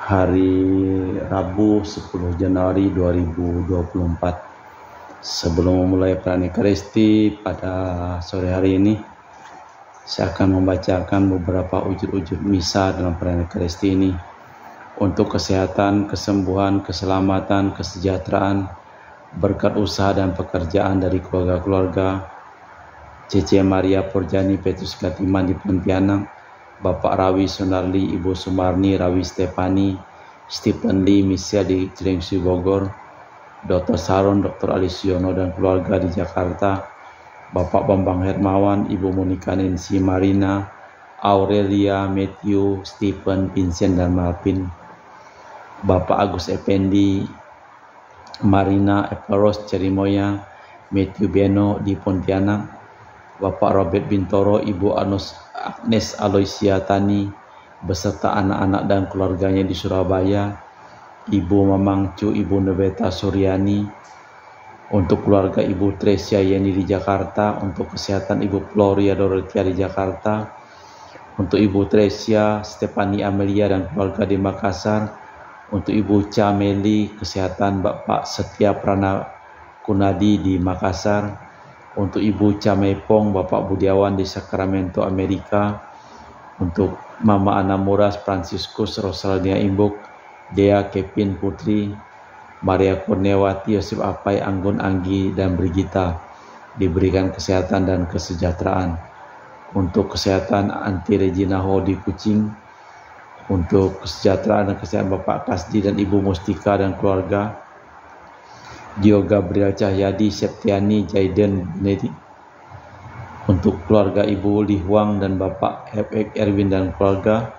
hari Rabu 10 Januari 2024. Sebelum memulai perayaan Ekaristi pada sore hari ini, saya akan membacakan beberapa ujud-ujud misa dalam perayaan Ekaristi ini untuk kesehatan, kesembuhan, keselamatan, kesejahteraan, berkat usaha dan pekerjaan dari keluarga-keluarga Cece Maria Porjani Petrus Katiman di Pontianak, Bapak Rawi Sunarli, Ibu Sumarni, Rawi Stefani, Stephen Lee, Misia di Cilengsi Bogor, Dr. Saron, Dr. Alisiono dan keluarga di Jakarta, Bapak Bambang Hermawan, Ibu Monika Nancy Marina, Aurelia, Matthew, Stephen, Vincent dan Malvin, Bapak Agus Effendi, Marina Eparos Cerimoya, Matthew Beno di Pontianak, Bapak Robert Bintoro, Ibu Agnes Aloysia Tani, beserta anak-anak dan keluarganya di Surabaya, Ibu Mamang Cu, Ibu Neveta Suryani, untuk keluarga Ibu Tresia Yeni di Jakarta, untuk kesehatan Ibu Floria Dorothea di Jakarta, untuk Ibu Tresia Stefani Amelia dan keluarga di Makassar, untuk Ibu Cameli, kesehatan Bapak Setia Prana Kunadi di Makassar, untuk Ibu Camepong, Bapak Budiawan di Sacramento, Amerika, untuk Mama Ana Muras, Franciscus, Rosalia Imbuk, Dea Kevin Putri, Maria Kurniawati, Yosef Apai, Anggun Anggi, dan Brigita diberikan kesehatan dan kesejahteraan. Untuk kesehatan Anti Regina Ho di Kucing, untuk kesejahteraan dan kesehatan Bapak Kasdi dan Ibu Mustika dan keluarga, Dio Gabriel Cahyadi, Septiani, Jaiden, Benedict, untuk keluarga Ibu Li Huang dan Bapak F.X. Erwin dan keluarga,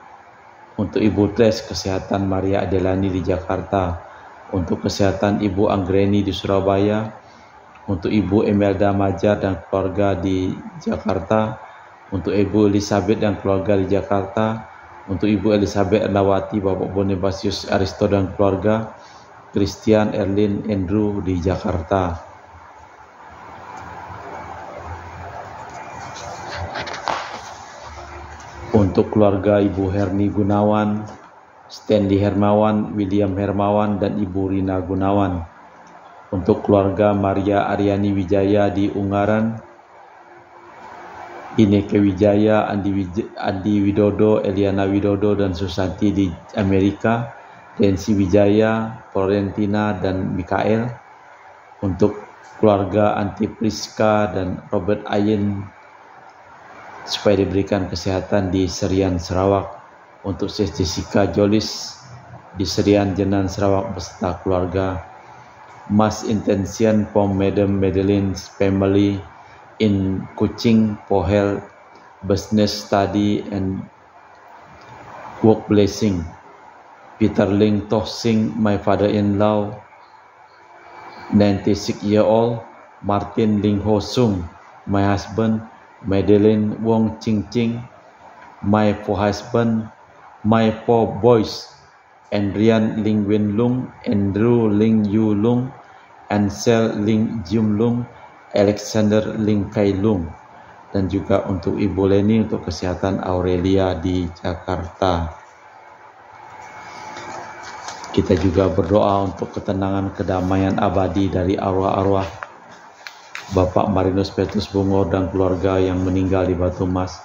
untuk Ibu Tres, kesehatan Maria Adelani di Jakarta, untuk kesehatan Ibu Anggreni di Surabaya, untuk Ibu Emelda Majar dan keluarga di Jakarta, untuk Ibu Elizabeth dan keluarga di Jakarta, untuk Ibu Elizabeth Erlawati, Bapak Bonifasius Aristo dan keluarga, Christian Erlin Andrew di Jakarta. Untuk keluarga Ibu Herni Gunawan, Stanley Hermawan, William Hermawan, dan Ibu Rina Gunawan. Untuk keluarga Maria Aryani Wijaya di Ungaran, Ineke Wijaya, Andi Widodo, Eliana Widodo, dan Susanti di Amerika, Densi Wijaya, Florentina, dan Mikael. Untuk keluarga Anti Priska dan Robert Ayen, supaya diberikan kesehatan di Serian Sarawak. Untuk Sis Jessica Jolis di Serian Jenan Sarawak beserta keluarga. Mass intention for Madam Madeline's family in Kuching for health, business, study, and work blessing. Peter Ling Toh Sing, my father-in-law, 96-year-old. Martin Ling Ho Sung, my husband. Madeline Wong Ching Ching, my four husband. My four boys, Andrian Ling Wen Lung, Andrew Ling Yu Lung, Ansel Ling Jum Lung, Alexander Ling Kai Lung. Dan juga untuk Ibu Leni untuk kesehatan Aurelia di Jakarta. Kita juga berdoa untuk ketenangan kedamaian abadi dari arwah-arwah Bapak Marinus Petrus Bungor dan keluarga yang meninggal di Batu Mas,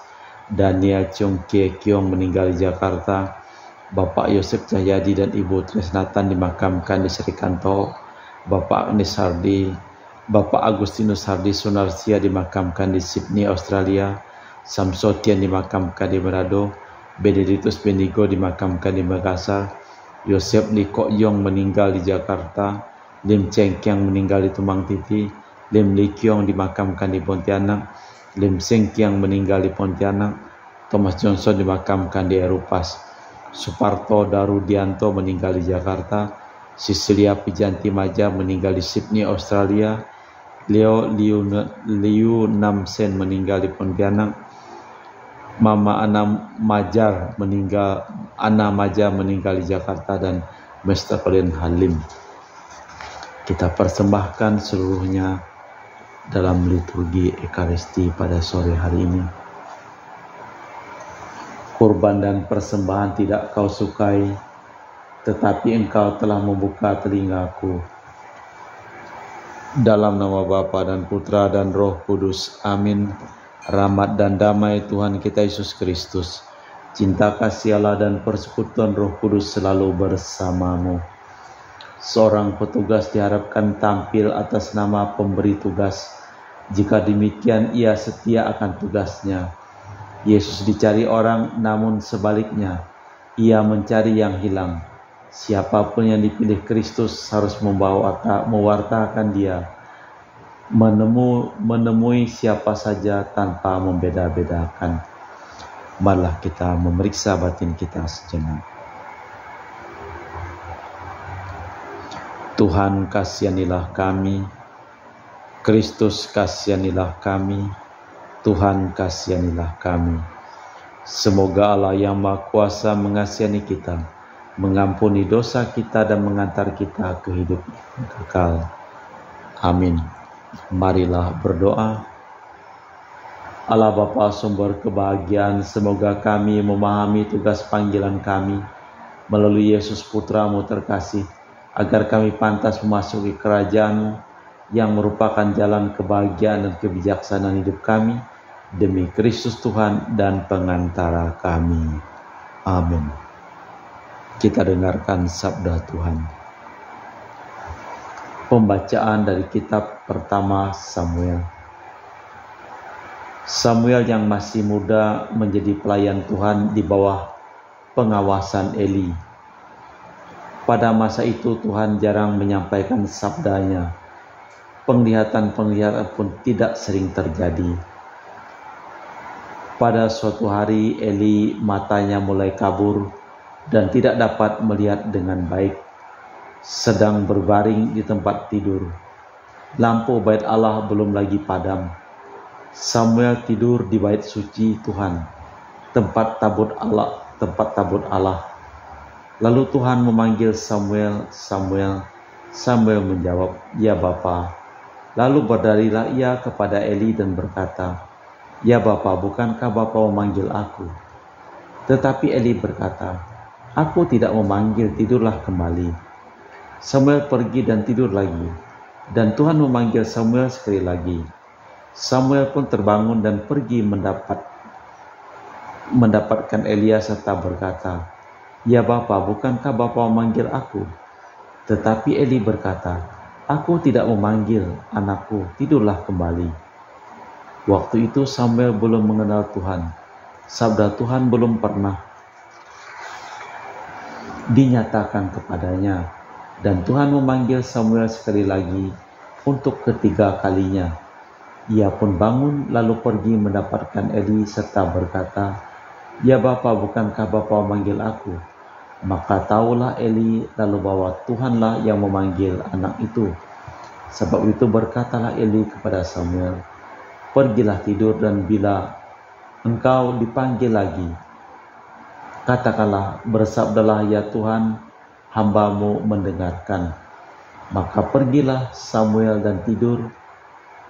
Daniel Chung Kie Kiong meninggal di Jakarta, Bapak Yosef Cahyadi dan Ibu Tresnatan dimakamkan di Serikanto, Bapak Agnes Hardi, Bapak Agustinus Hardi Sunarsia dimakamkan di Sydney, Australia, Samsotian dimakamkan di Manado, Benedictus Bendigo dimakamkan di Makassar, Yosef Lee Kok Yong meninggal di Jakarta, Lim Cheng Kiang meninggal di Tumang Titi, Lim Lee Kiong dimakamkan di Pontianak, Lim Seng Kiang meninggal di Pontianak, Thomas Johnson dimakamkan di Erupas, Suparto Darudianto meninggal di Jakarta, Cecilia Pijanti Maja meninggal di Sydney, Australia, Liu Nam Sen meninggal di Pontianak, Mama Ana Majar meninggal di Jakarta, dan Mr. Colin Halim. Kita persembahkan seluruhnya dalam liturgi Ekaristi pada sore hari ini. Kurban dan persembahan tidak kau sukai, tetapi Engkau telah membuka telingaku. Dalam nama Bapa dan Putra dan Roh Kudus. Amin. Rahmat dan damai Tuhan kita Yesus Kristus, cinta kasih Allah dan persekutuan Roh Kudus selalu bersamamu. Seorang petugas diharapkan tampil atas nama pemberi tugas. Jika demikian, ia setia akan tugasnya. Yesus dicari orang, namun sebaliknya, ia mencari yang hilang. Siapapun yang dipilih Kristus harus mewartakan dia, menemui siapa saja tanpa membeda-bedakan. Marilah kita memeriksa batin kita sejenak. Tuhan, kasihanilah kami. Kristus, kasihanilah kami. Tuhan, kasihanilah kami. Semoga Allah yang Maha Kuasa mengasihani kita, mengampuni dosa kita dan mengantar kita ke hidup kekal. Amin. Marilah berdoa. Allah Bapa sumber kebahagiaan, semoga kami memahami tugas panggilan kami melalui Yesus Putra-Mu terkasih, agar kami pantas memasuki kerajaan-Mu yang merupakan jalan kebahagiaan dan kebijaksanaan hidup kami, demi Kristus Tuhan dan pengantara kami. Amin. Kita dengarkan sabda Tuhan. Pembacaan dari kitab pertama Samuel. Samuel yang masih muda menjadi pelayan Tuhan di bawah pengawasan Eli. Pada masa itu Tuhan jarang menyampaikan sabdanya. Penglihatan-penglihatan pun tidak sering terjadi. Pada suatu hari Eli matanya mulai kabur dan tidak dapat melihat dengan baik, sedang berbaring di tempat tidur. Lampu bait Allah belum lagi padam. Samuel tidur di bait suci Tuhan, tempat tabut Allah. Lalu Tuhan memanggil Samuel, Samuel. Samuel menjawab, "Ya Bapa." Lalu berdarilah ia kepada Eli dan berkata, "Ya Bapa, bukankah Bapa memanggil aku?" Tetapi Eli berkata, "Aku tidak memanggil, tidurlah kembali." Samuel pergi dan tidur lagi, dan Tuhan memanggil Samuel sekali lagi. Samuel pun terbangun dan pergi mendapatkan Elia serta berkata, "Ya Bapa, bukankah Bapa memanggil aku?" Tetapi Eli berkata, "Aku tidak memanggil, anakku, tidurlah kembali." Waktu itu Samuel belum mengenal Tuhan. Sabda Tuhan belum pernah dinyatakan kepadanya. Dan Tuhan memanggil Samuel sekali lagi untuk ketiga kalinya. Ia pun bangun lalu pergi mendapatkan Eli serta berkata, "Ya Bapa, bukankah Bapa memanggil aku?" Maka tahulah Eli lalu bahwa Tuhanlah yang memanggil anak itu. Sebab itu berkatalah Eli kepada Samuel, "Pergilah tidur, dan bila engkau dipanggil lagi, katakanlah, bersabdalah, ya Tuhan, hamba-Mu mendengarkan." Maka pergilah Samuel dan tidur.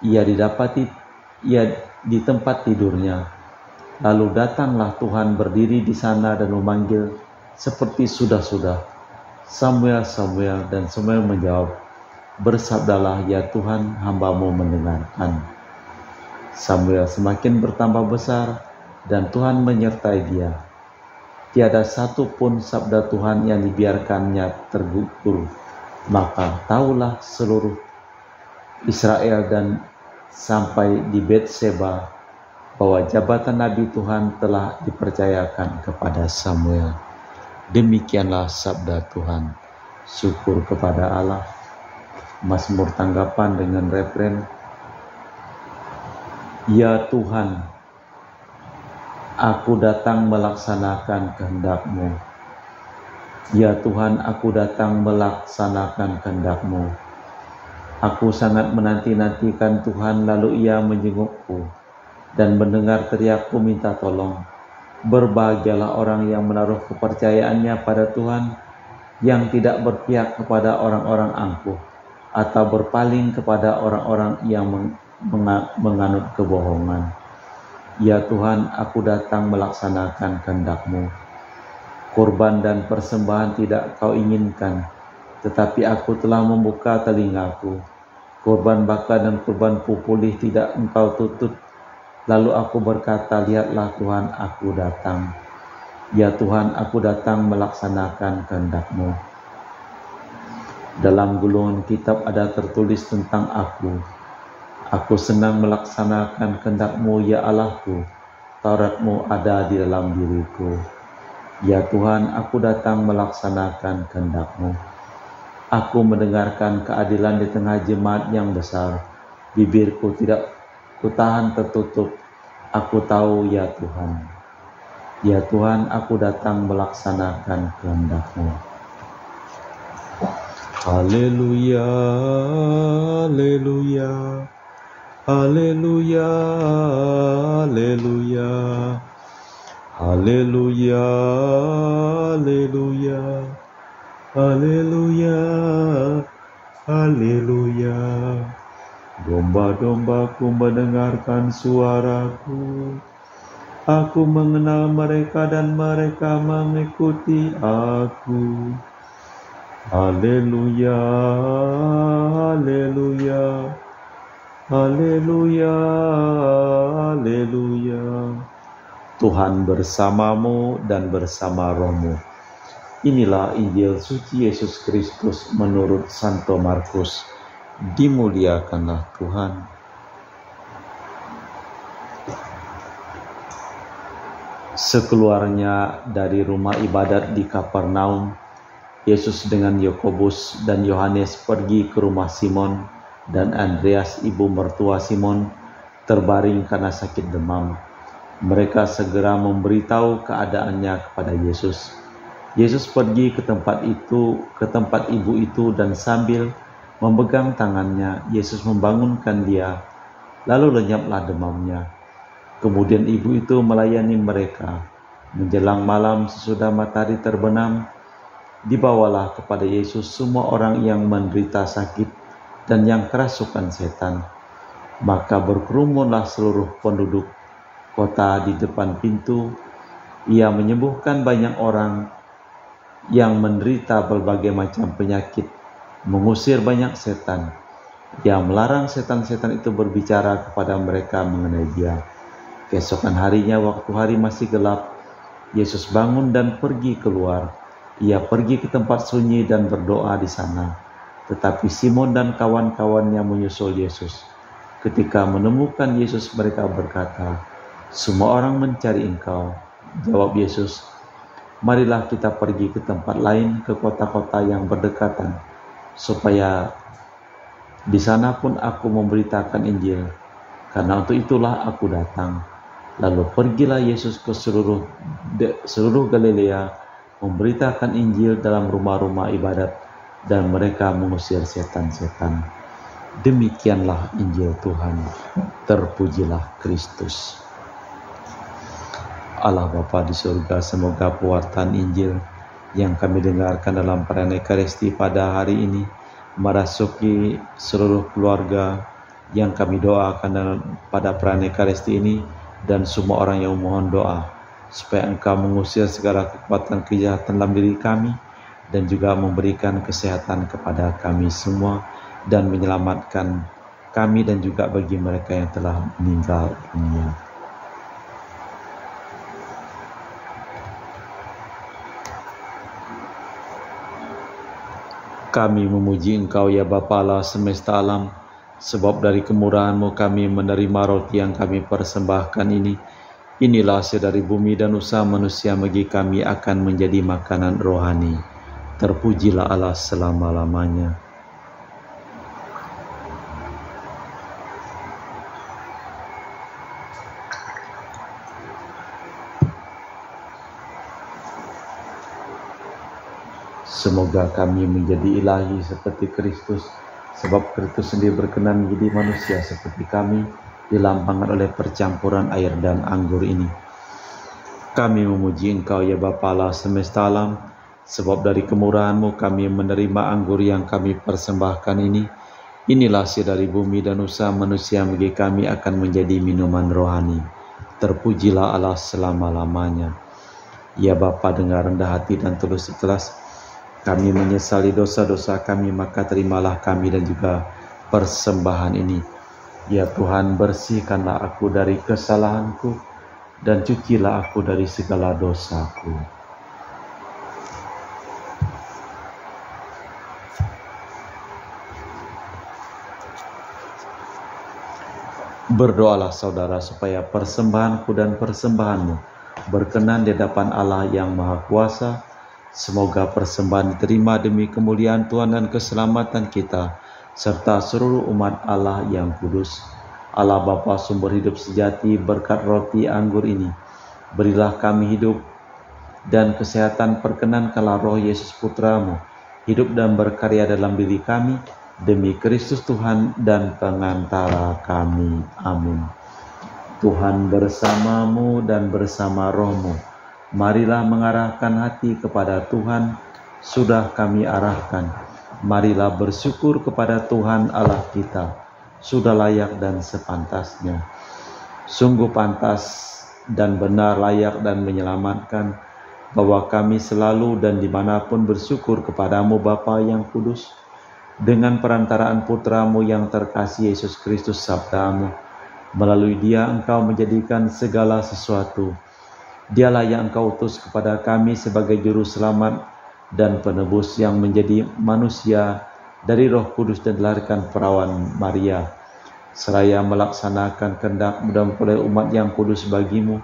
Ia di tempat tidurnya. Lalu datanglah Tuhan berdiri di sana dan memanggil seperti sudah-sudah, "Samuel, Samuel." Dan Samuel menjawab, "Bersabdalah, ya Tuhan, hamba-Mu mendengarkan." Samuel semakin bertambah besar dan Tuhan menyertai dia. Tiada satu pun sabda Tuhan yang dibiarkannya tergugur. Maka tahulah seluruh Israel dan sampai di Betseba bahwa jabatan Nabi Tuhan telah dipercayakan kepada Samuel. Demikianlah sabda Tuhan. Syukur kepada Allah. Mazmur tanggapan dengan refren, "Ya Tuhan, aku datang melaksanakan kehendak-Mu. Ya Tuhan, aku datang melaksanakan kehendak-Mu. Aku sangat menanti-nantikan Tuhan, lalu Ia menjengukku dan mendengar teriakku minta tolong. Berbahagialah orang yang menaruh kepercayaannya pada Tuhan, yang tidak berpihak kepada orang-orang angkuh atau berpaling kepada orang-orang yang menganut kebohongan. Ya Tuhan, aku datang melaksanakan kehendak-Mu. Korban dan persembahan tidak kau inginkan, tetapi aku telah membuka telingaku. Korban bakar dan korban pupulih tidak engkau tutup. Lalu aku berkata, lihatlah Tuhan, aku datang. Ya Tuhan, aku datang melaksanakan kehendak-Mu. Dalam gulungan kitab ada tertulis tentang aku. Aku senang melaksanakan kehendak-Mu, ya Allahku. Taurat-Mu ada di dalam diriku. Ya Tuhan, aku datang melaksanakan kehendak-Mu. Aku mendengarkan keadilan di tengah jemaat yang besar. Bibirku tidak kutahan tertutup. Aku tahu, ya Tuhan. Ya Tuhan, aku datang melaksanakan kehendak-Mu. Haleluya, haleluya, haleluya, haleluya, haleluya, haleluya, haleluya, haleluya. Domba-dombaku mendengarkan suaraku. Aku mengenal mereka dan mereka mengikuti aku. Haleluya, haleluya, haleluya, haleluya. Tuhan bersamamu dan bersama rohmu. Inilah Injil suci Yesus Kristus menurut Santo Markus. Dimuliakanlah Tuhan. Sekeluarnya dari rumah ibadat di Kapernaum, Yesus dengan Yakobus dan Yohanes pergi ke rumah Simon dan Andreas, ibu mertua Simon, terbaring karena sakit demam. Mereka segera memberitahu keadaannya kepada Yesus. Yesus pergi ke tempat ibu itu, dan sambil memegang tangannya, Yesus membangunkan dia, lalu lenyaplah demamnya. Kemudian ibu itu melayani mereka. Menjelang malam sesudah matahari terbenam, dibawalah kepada Yesus semua orang yang menderita sakit dan yang kerasukan setan. Maka berkerumunlah seluruh penduduk kota di depan pintu. Ia menyembuhkan banyak orang yang menderita berbagai macam penyakit, mengusir banyak setan. Ia melarang setan-setan itu berbicara kepada mereka mengenai Dia. Keesokan harinya, waktu hari masih gelap, Yesus bangun dan pergi keluar. Ia pergi ke tempat sunyi dan berdoa di sana. Tetapi Simon dan kawan-kawannya menyusul Yesus. Ketika menemukan Yesus, mereka berkata, "Semua orang mencari Engkau." Jawab Yesus, "Marilah kita pergi ke tempat lain, ke kota-kota yang berdekatan, supaya di sana pun aku memberitakan Injil, karena untuk itulah aku datang." Lalu pergilah Yesus ke seluruh Galilea, memberitakan Injil dalam rumah-rumah ibadat, dan mereka mengusir setan-setan. Demikianlah Injil Tuhan. Terpujilah Kristus. Allah Bapa di surga, semoga pewartaan Injil yang kami dengarkan dalam perayaan Ekaristi pada hari ini merasuki seluruh keluarga yang kami doakan pada perayaan Ekaristi ini, dan semua orang yang memohon doa supaya Engkau mengusir segala kekuatan kejahatan dalam diri kami, dan juga memberikan kesehatan kepada kami semua, dan menyelamatkan kami dan juga bagi mereka yang telah meninggal dunia. Kami memuji Engkau ya Bapa Allah semesta alam, sebab dari kemurahan-Mu kami menerima roti yang kami persembahkan ini. Inilah hasil dari bumi dan usaha manusia bagi kami akan menjadi makanan rohani. Terpujilah Allah selama-lamanya. Semoga kami menjadi ilahi seperti Kristus, sebab Kristus sendiri berkenan menjadi manusia seperti kami, dilambangkan oleh percampuran air dan anggur ini. Kami memuji Engkau ya Bapa Allah semesta alam, sebab dari kemurahan-Mu kami menerima anggur yang kami persembahkan ini. Inilah hasil dari bumi dan usaha manusia bagi kami akan menjadi minuman rohani. Terpujilah Allah selama-lamanya. Ya Bapa, dengan rendah hati dan tulus ikhlas kami menyesali dosa-dosa kami, maka terimalah kami dan juga persembahan ini. Ya Tuhan, bersihkanlah aku dari kesalahanku dan cucilah aku dari segala dosaku. Berdoalah saudara supaya persembahanku dan persembahanmu berkenan di hadapan Allah yang Maha Kuasa. Semoga persembahan diterima demi kemuliaan Tuhan dan keselamatan kita, serta seluruh umat Allah yang kudus. Allah Bapa sumber hidup sejati, berkat roti anggur ini, berilah kami hidup dan kesehatan, perkenankanlah roh Yesus Putramu hidup dan berkarya dalam diri kami, demi Kristus Tuhan dan pengantara kami. Amin. Tuhan bersamamu dan bersama rohmu. Marilah mengarahkan hati kepada Tuhan, sudah kami arahkan. Marilah bersyukur kepada Tuhan Allah kita, sudah layak dan sepantasnya. Sungguh pantas dan benar, layak dan menyelamatkan, bahwa kami selalu dan dimanapun bersyukur kepadamu Bapa yang kudus, dengan perantaraan Putramu yang terkasih Yesus Kristus sabdamu. Melalui Dia Engkau menjadikan segala sesuatu. Dialah yang Engkau utus kepada kami sebagai juru selamat dan penebus yang menjadi manusia dari Roh Kudus dan dilahirkan perawan Maria. Seraya melaksanakan kehendak dan oleh umat yang kudus bagimu,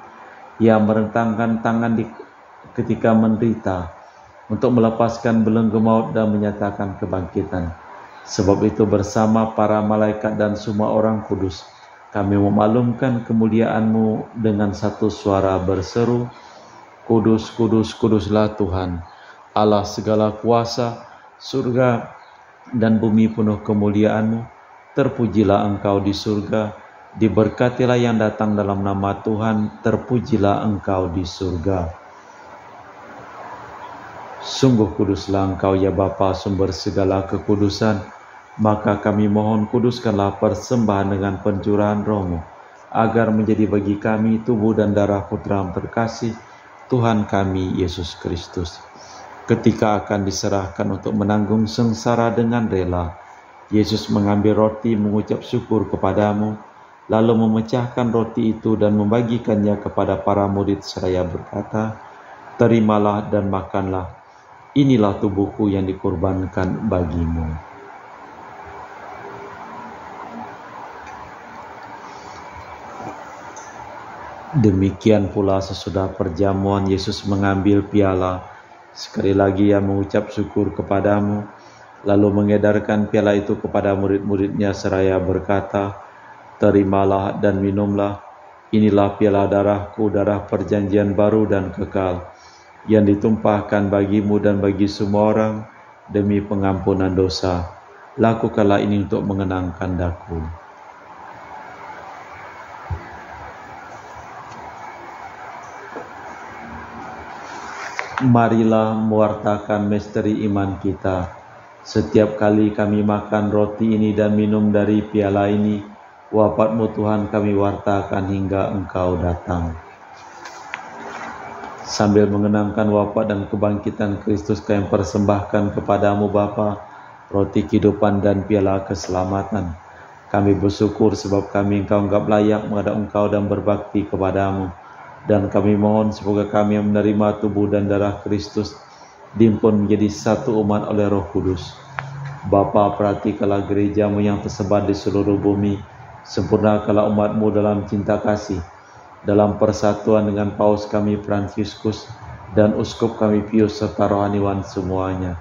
Ia merentangkan tangan ketika menderita untuk melepaskan belenggu maut dan menyatakan kebangkitan. Sebab itu bersama para malaikat dan semua orang kudus, kami memaklumkan kemuliaan-Mu dengan satu suara berseru, Kudus, kudus, kuduslah Tuhan, Allah segala kuasa, surga dan bumi penuh kemuliaan-Mu. Terpujilah Engkau di surga, diberkatilah yang datang dalam nama Tuhan, terpujilah Engkau di surga. Sungguh kuduslah Engkau ya Bapa, sumber segala kekudusan. Maka kami mohon, kuduskanlah persembahan dengan pencurahan Roh-Mu, agar menjadi bagi kami tubuh dan darah Putra-Mu terkasih, Tuhan kami Yesus Kristus. Ketika akan diserahkan untuk menanggung sengsara dengan rela, Yesus mengambil roti, mengucap syukur kepadamu, lalu memecahkan roti itu dan membagikannya kepada para murid seraya berkata, terimalah dan makanlah, inilah tubuhku yang dikorbankan bagimu. Demikian pula sesudah perjamuan Yesus mengambil piala. Sekali lagi Ia mengucap syukur kepadamu, lalu mengedarkan piala itu kepada murid-muridnya seraya berkata, terimalah dan minumlah, inilah piala darahku, darah perjanjian baru dan kekal, yang ditumpahkan bagimu dan bagi semua orang demi pengampunan dosa. Lakukanlah ini untuk mengenangkan daku. Marilah mewartakan misteri iman kita. Setiap kali kami makan roti ini dan minum dari piala ini, wafat-Mu Tuhan kami wartakan hingga Engkau datang. Sambil mengenangkan wafat dan kebangkitan Kristus, kami persembahkan kepadamu Bapa, roti kehidupan dan piala keselamatan. Kami bersyukur sebab kami Engkau anggap layak menghadap Engkau dan berbakti kepadamu. Dan kami mohon semoga kami yang menerima tubuh dan darah Kristus dihimpun menjadi satu umat oleh Roh Kudus. Bapa, perhatikanlah gereja-Mu yang tersebar di seluruh bumi, sempurnakanlah umat-Mu dalam cinta kasih, dalam persatuan dengan Paus kami Fransiskus dan Uskup kami Pius serta rohaniwan semuanya.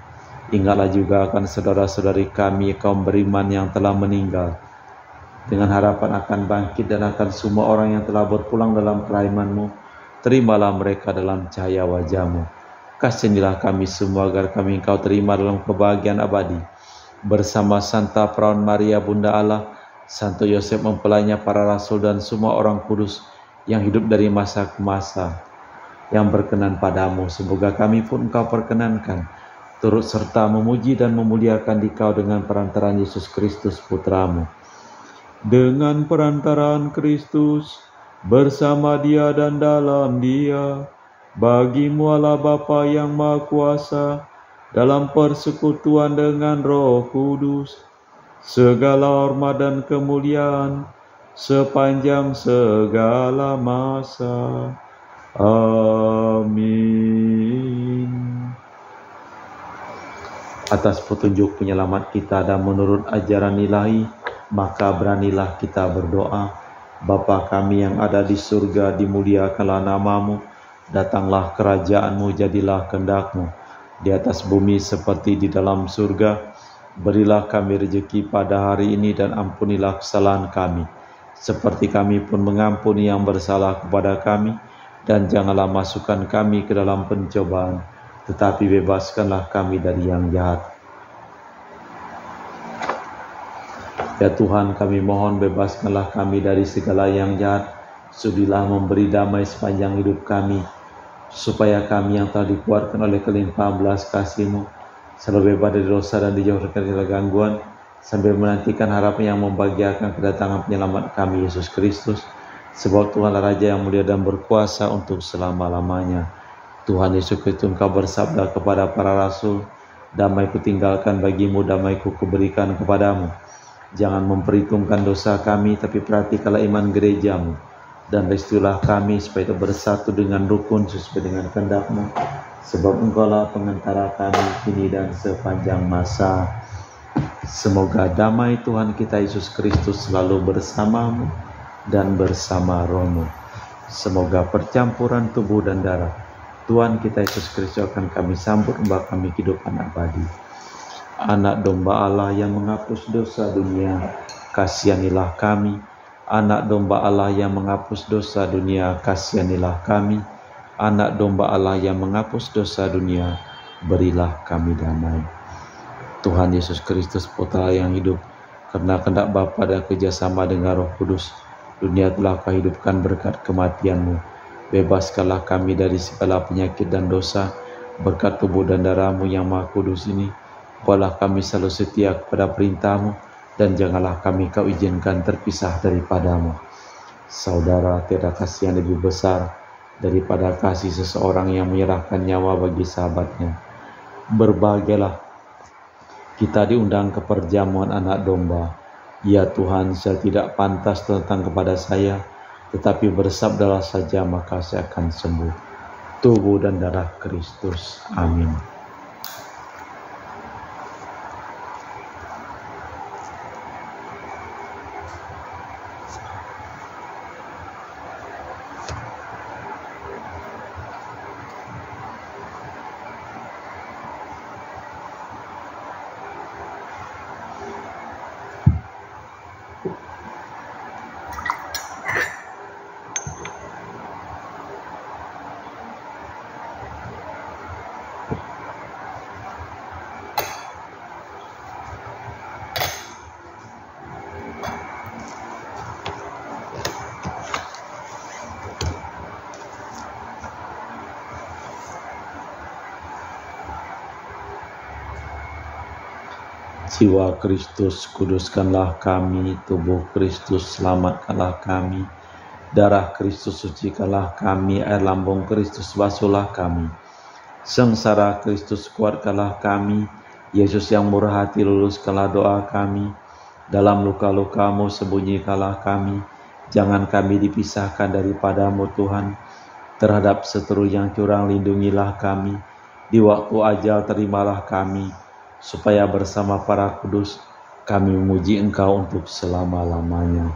Ingatlah juga akan saudara-saudari kami kaum beriman yang telah meninggal, dengan harapan akan bangkit, dan akan semua orang yang telah berpulang dalam kerajaan-Mu. Terimalah mereka dalam cahaya wajah-Mu. Kasihanilah kami semua agar kami Engkau terima dalam kebahagiaan abadi, bersama Santa Perawan Maria Bunda Allah, Santo Yosef mempelainya, para rasul dan semua orang kudus yang hidup dari masa ke masa, yang berkenan padamu. Semoga kami pun Engkau perkenankan, turut serta memuji dan memuliakan Dikau dengan perantaraan Yesus Kristus Putra-Mu. Dengan perantaraan Kristus, bersama Dia dan dalam Dia, Bagimu Allah Bapa yang Maha Kuasa, dalam persekutuan dengan Roh Kudus, segala hormat dan kemuliaan sepanjang segala masa. Amin. Atas petunjuk penyelamat kita dan menurut ajaran ilahi, maka beranilah kita berdoa. Bapa kami yang ada di surga, dimuliakanlah namamu. Datanglah kerajaan-Mu, jadilah kehendak-Mu di atas bumi seperti di dalam surga. Berilah kami rezeki pada hari ini dan ampunilah kesalahan kami, seperti kami pun mengampuni yang bersalah kepada kami. Dan janganlah masukkan kami ke dalam pencobaan, tetapi bebaskanlah kami dari yang jahat. Ya Tuhan, kami mohon bebaskanlah kami dari segala yang jahat. Sudilah memberi damai sepanjang hidup kami, supaya kami yang telah dikuatkan oleh kelimpahan belas kasih-Mu selalu bebas dari dosa dan dijauhkan dari gangguan, sambil menantikan harapan yang membahagiakan kedatangan penyelamat kami, Yesus Kristus. Sebab Tuhanlah Raja yang mulia dan berkuasa untuk selama-lamanya. Tuhan Yesus Kristus, Engkau bersabda kepada para rasul, damai kutinggalkan bagimu, damai kuberikan kepadamu. Jangan memperhitungkan dosa kami, tapi perhatikanlah iman gerejamu. Dan restuilah kami supaya bersatu dengan rukun sesuai dengan kehendak-Mu. Sebab Engkaulah pengantara kami kini dan sepanjang masa. Semoga damai Tuhan kita Yesus Kristus selalu bersamamu dan bersama rohmu. Semoga percampuran tubuh dan darah Tuhan kita Yesus Kristus akan kami sambut membawa kami kehidupan abadi. Anak domba Allah yang menghapus dosa dunia, kasihanilah kami. Anak domba Allah yang menghapus dosa dunia, kasihanilah kami. Anak domba Allah yang menghapus dosa dunia, berilah kami damai. Tuhan Yesus Kristus, Putra yang hidup, karena kehendak Bapa dan kerjasama dengan Roh Kudus, dunia telah Kau hidupkan berkat kematian-Mu. Bebaskanlah kami dari segala penyakit dan dosa, berkat tubuh dan darah-Mu yang Maha Kudus ini. Buatlah kami selalu setia kepada perintah-Mu, dan janganlah kami Kau izinkan terpisah daripada-Mu. Saudara, tiada kasih yang lebih besar daripada kasih seseorang yang menyerahkan nyawa bagi sahabatnya. Berbahagialah kita diundang ke perjamuan anak domba. Ya Tuhan, saya tidak pantas datang kepada saya, tetapi bersabdalah saja maka saya akan sembuh. Tubuh dan darah Kristus. Amin. Jiwa Kristus, kuduskanlah kami. Tubuh Kristus, selamatkanlah kami. Darah Kristus, sucikanlah kami. Air lambung Kristus, basuhlah kami. Sengsara Kristus, kuatkanlah kami. Yesus yang murah hati, luluskanlah doa kami. Dalam luka-luka-Mu, sembunyikanlah kami. Jangan kami dipisahkan daripada-Mu, Tuhan. Terhadap seteru yang curang, lindungilah kami. Di waktu ajal, terimalah kami, supaya bersama para kudus kami memuji Engkau untuk selama-lamanya.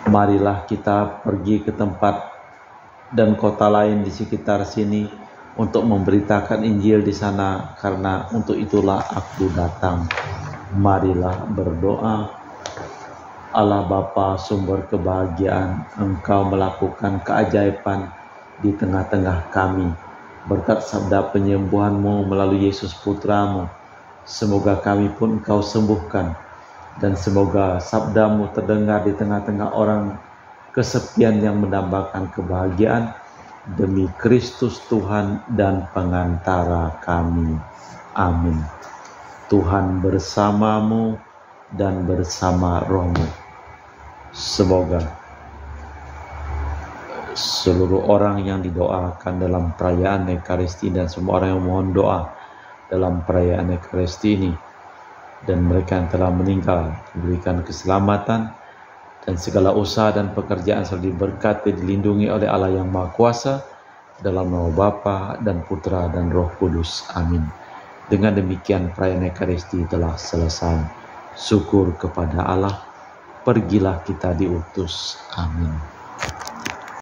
Marilah kita pergi ke tempat dan kota lain di sekitar sini untuk memberitakan Injil di sana, karena untuk itulah aku datang. Marilah berdoa. Allah Bapa, sumber kebahagiaan, Engkau melakukan keajaiban di tengah-tengah kami. Berkat sabda penyembuhan-Mu melalui Yesus Putra-Mu, semoga kami pun Engkau sembuhkan. Dan semoga sabda-Mu terdengar di tengah-tengah orang kesepian yang mendambakan kebahagiaan. Demi Kristus Tuhan dan pengantara kami. Amin. Tuhan bersamamu dan bersama rohmu. Semoga seluruh orang yang didoakan dalam perayaan Ekaristi dan semua orang yang mohon doa dalam perayaan Ekaristi ini, dan mereka yang telah meninggal diberikan keselamatan, dan segala usaha dan pekerjaan selalu diberkati, dilindungi oleh Allah yang Maha Kuasa, dalam nama Bapa dan Putra dan Roh Kudus. Amin. Dengan demikian perayaan Ekaristi telah selesai. Syukur kepada Allah. Pergilah kita diutus. Amin.